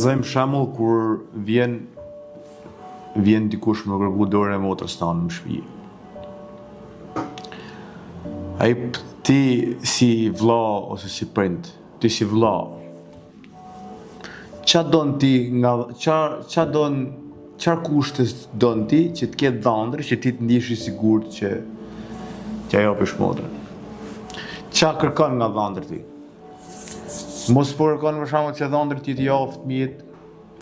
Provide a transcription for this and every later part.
Zajmë shembull kur vjen dikush më kërku dorën e motrës tonë në shtëpi. Ai ti si vlla ose si prind, ti si vlla. Çfarë don ti nga çfarë kushte don ti që të ketë dhëndër, që ti të ndihesh i sigurt që t'ja japësh motrën. Çfarë kërkon nga dhëndër ti? Mos po kërkon për shembull që dhëndër ti t'i jap fëmijët,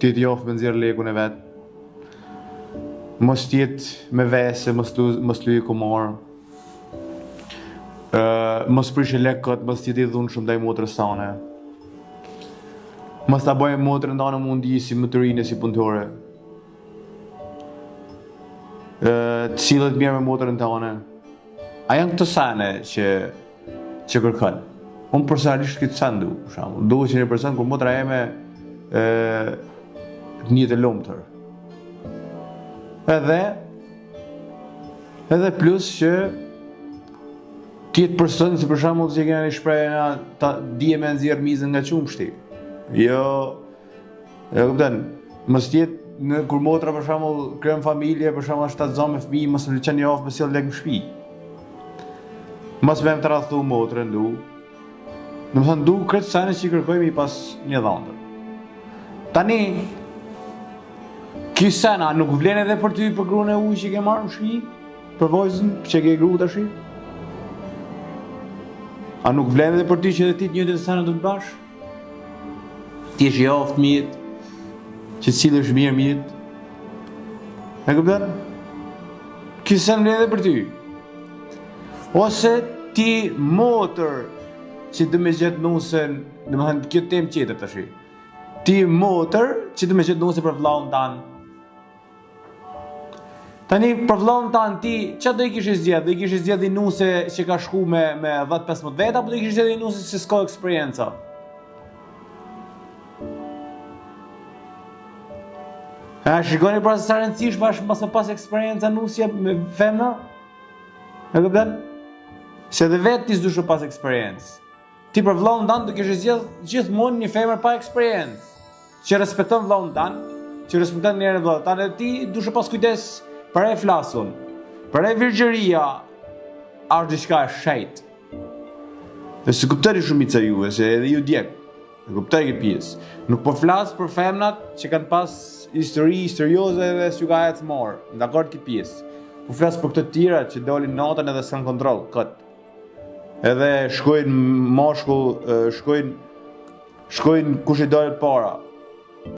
ti t'i jap me nxjerr lekun e vet. Mos t'jetë me vese, mos luaj kumar. Mos prishë lekët, mos t'jetë i dhunshëm ndaj motrës tane. Mos ta bëjë motrën tane mundi si më të rinë si punëtore. Të sillet mirë me motrën tane. A janë këto sene që kërkon? Unë personalisht këtë sen du, për shembull. Duhet që një person kur motra jeme të njëjtë e lumtur. Edhe plus që tjetë person si për shembull që kena një shprehje ta dije me nxjerr mizën nga qumshti. Jo kupton, mos tjetë kur motra për shembull krijon familje, për shembull është ta zon me fëmijë, mos më lëçën javë me sjell lek në shtëpi. Mos më të radhtu motrën du. Domethënë du këtë sene që i kërkojmë i pas një dhëndër. Tani ky sena nuk vlen edhe për ty për gruan e ujë që ke marrë në shtëpi, për vajzën që ke gru tash? A nuk vlen edhe për ty që edhe ti të njëjtën sene do të bash? Ti je i fëmijët, që sillesh mirë mijët. E kupton? Ky sen vlen edhe për ty. Ose ti motër që të me gjetë nusën, dhe më thënë kjo temë qeter të shi. Ti motër që të me gjetë nusën për vllaun tanë. Tani për vllaun tanë ti, që do i kishë zgjedhë? Do i kishë zgjedhë i nuse që ka shku me 10-15 veta, apo do i kishë zgjedhë i nuse që s'ka eksperienca? Shikoni pra se sa rëndësishme është mos me pas eksperienca nusja me femna? E kupton? Se edhe vetë ti s'dush pas eksperiencë. Ti për vllaun tanë do kishe zgjedhë gjithmonë një femër pa eksperiencë, që respekton vllaun tanë, që respekton njerën e vllaut tanë, dhe ti duhet pas kujdes për e flasun, për e virgjëria, është diçka e shejt. Dhe se kuptoni shumica juve, se edhe ju djeg, e kuptoni këtë pjesë. Nuk po flas për femnat që kanë pas histori misterioze dhe s'ju ka ecë morë, dakord këtë pjesë. Po flas për këto të tjera që dolin natën edhe s'kan kontroll kët. Edhe shkojnë mashkull, shkojnë kush i dalë para.